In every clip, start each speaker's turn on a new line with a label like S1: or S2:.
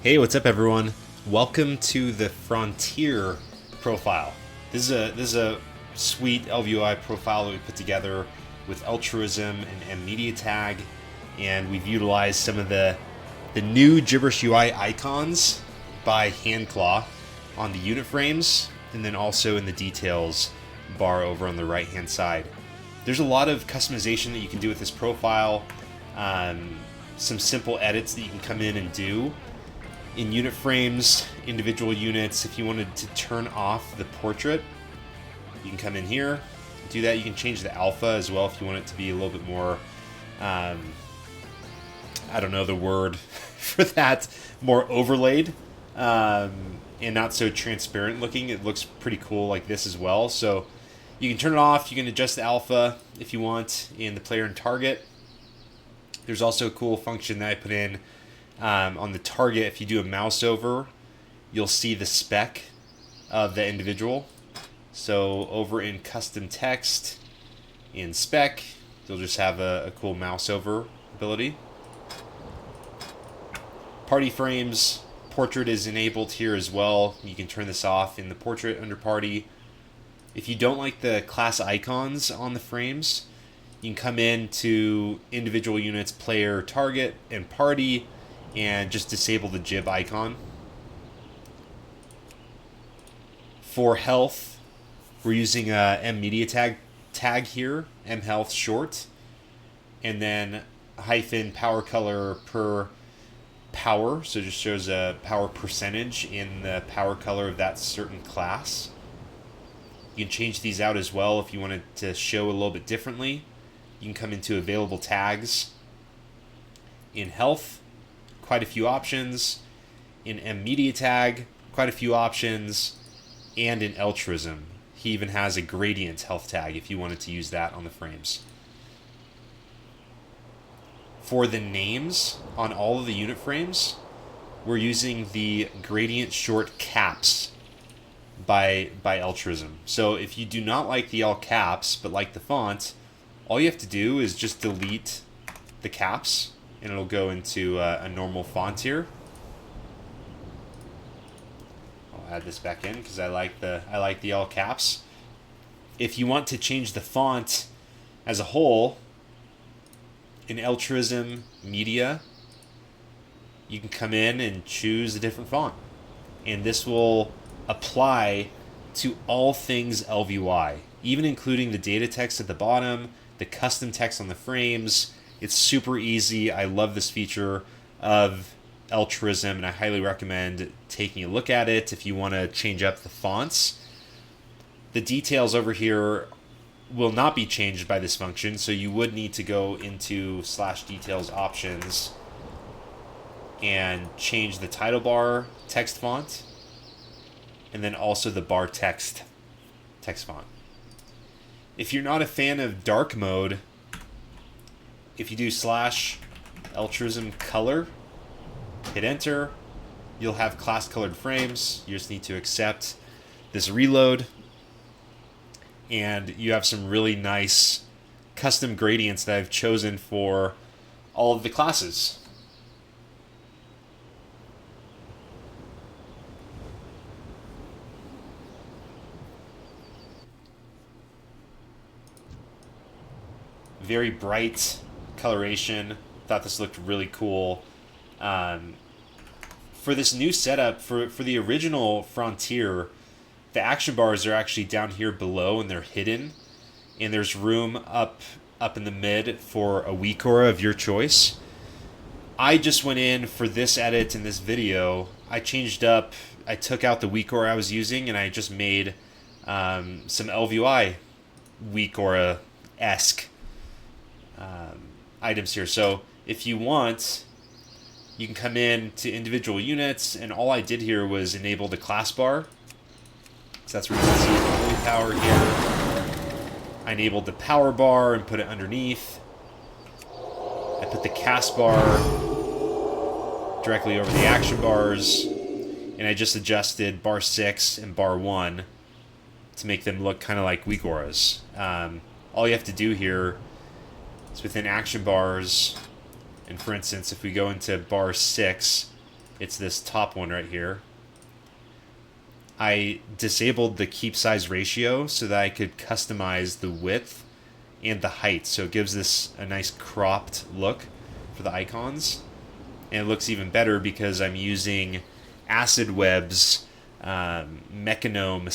S1: Hey, what's up, everyone? Welcome to the Frontier profile. This is a sweet ElvUI profile that we put together with Eltruism and mMediaTag, and we've utilized some of the new JiberishUI icons by Handclaw on the unit frames, and then also in the details bar over on the right-hand side. There's a lot of customization that you can do with this profile. Some simple edits that you can come in and do. In unit frames, individual units, if you wanted to turn off the portrait, you can come in here, do that. You can change the alpha as well if you want it to be a little bit more, I don't know the word for that, more overlaid and not so transparent looking. It looks pretty cool like this as well. So you can turn it off. You can adjust the alpha if you want in the player and target. There's also a cool function that I put in on the target. If you do a mouse over, you'll see the spec of the individual. So over in custom text, in spec, you'll just have a cool mouse over ability. Party frames, portrait is enabled here as well. You can turn this off in the portrait under party. If you don't like the class icons on the frames, you can come in to individual units, player, target, and party, and just disable the jib icon. For health, we're using a mMediaTag tag here, mHealth short, and then hyphen power color per power, so it just shows a power percentage in the power color of that certain class. You can change these out as well if you want it to show a little bit differently. You can come into available tags. In health, quite a few options. In mMediaTag, quite a few options. And in Eltruism, he even has a gradient health tag if you wanted to use that on the frames. For the names on all of the unit frames, we're using the gradient short caps by Eltruism. So if you do not like the all caps but like the font, all you have to do is just delete the caps and it'll go into a normal font here. I'll add this back in because I like the all caps. If you want to change the font as a whole, in Eltruism Media, you can come in and choose a different font, and this will apply to all things ElvUI, even including the data text at the bottom, the custom text on the frames. It's super easy. I love this feature of Eltruism, and I highly recommend taking a look at it if you want to change up the fonts. The details over here will not be changed by this function, so you would need to go into /details options and change the title bar text font, and then also the bar text font. If you're not a fan of dark mode, if you do /Eltruism color, hit enter, you'll have class colored frames. You just need to accept this reload, and you have some really nice custom gradients that I've chosen for all of the classes. Very bright coloration. Thought this looked really cool. For this new setup, for the original Frontier, the action bars are actually down here below and they're hidden, and there's room up in the mid for a weak aura of your choice. I just went in for this edit in this video. I took out the weak aura I was using, and I just made some ElvUI weak aura-esque items here. So if you want, you can come in to individual units, and all I did here was enable the class bar. So that's where you can see the holy power here. I enabled the power bar and put it underneath. I put the cast bar directly over the action bars, and I just adjusted bar 6 and bar 1 to make them look kind of like weak auras. All you have to do here is within action bars, and for instance, if we go into bar 6, It's this top one right here. I disabled the keep size ratio so that I could customize the width and the height, so it gives this a nice cropped look for the icons. And it looks even better because I'm using AcidWeb's Mecanome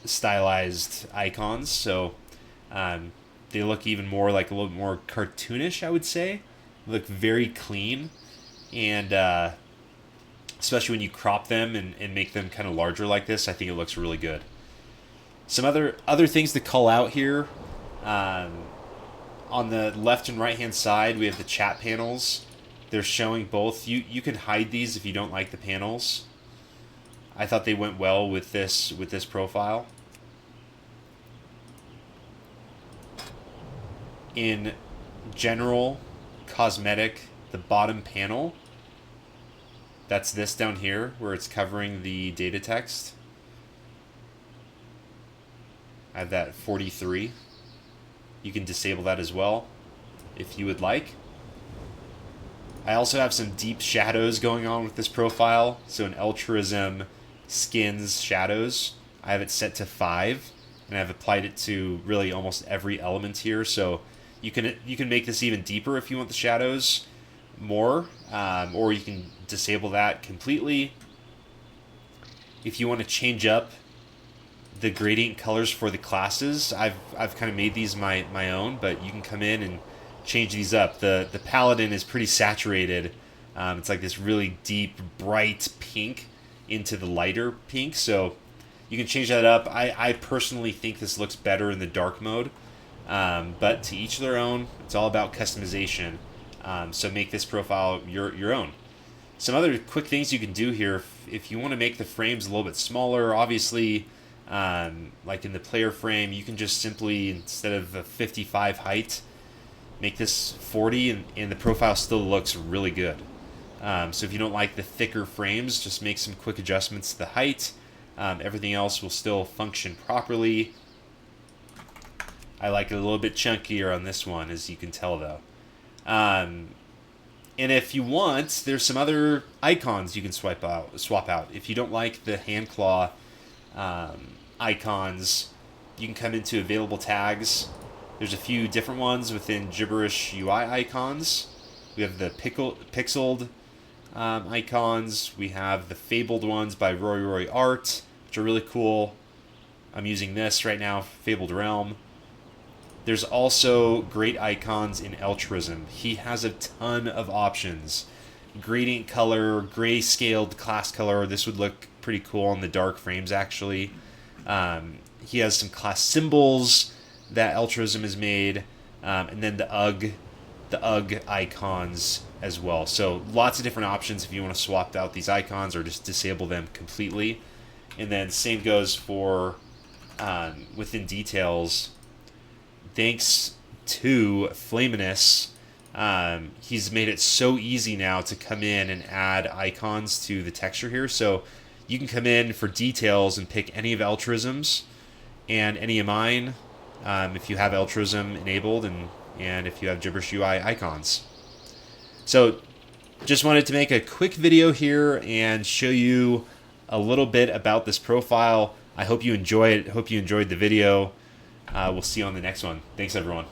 S1: stylized icons, so they look even more like a little more cartoonish, I would say. They look very clean, and especially when you crop them and make them kind of larger like this, I think it looks really good. Some other things to call out here. On the left and right hand side, we have the chat panels. They're showing both. You can hide these if you don't like the panels. I thought they went well with this profile. In general, cosmetic, the bottom panel, that's this down here where it's covering the data text. I have that 43. You can disable that as well if you would like. I also have some deep shadows going on with this profile. So in Eltruism skins shadows, I have it set to 5, and I've applied it to really almost every element here. So you can make this even deeper if you want the shadows more, or you can disable that completely. If you want to change up the gradient colors for the classes, I've kind of made these my own, but you can come in and change these up. The Paladin is pretty saturated. It's like this really deep, bright pink into the lighter pink, so you can change that up. I personally think this looks better in the dark mode, but to each their own. It's all about customization, so make this profile your own. Some other quick things you can do here, if you want to make the frames a little bit smaller, obviously, like in the player frame, you can just simply, instead of a 55 height, make this 40, and the profile still looks really good. So if you don't like the thicker frames, just make some quick adjustments to the height. Everything else will still function properly. I like it a little bit chunkier on this one, as you can tell, though. And if you want, there's some other icons you can swap out. If you don't like the Handclaw icons, you can come into available tags. There's a few different ones within JiberishUI icons. We have the pixeled icons. We have the fabled ones by Roy Art, which are really cool. I'm using this right now, Fabled Realm. There's also great icons in Eltruism. He has a ton of options. Gradient color, gray-scaled class color. This would look pretty cool on the dark frames, actually. He has some class symbols that Eltruism has made, and then the UG icons as well. So lots of different options if you want to swap out these icons or just disable them completely. And then same goes for within details. Thanks to Flaminus, he's made it so easy now to come in and add icons to the texture here. So you can come in for details and pick any of Eltruism's and any of mine, if you have Eltruism enabled and if you have JiberishUI icons. So just wanted to make a quick video here and show you a little bit about this profile. I hope you enjoy it. Hope you enjoyed the video. We'll see you on the next one. Thanks, everyone.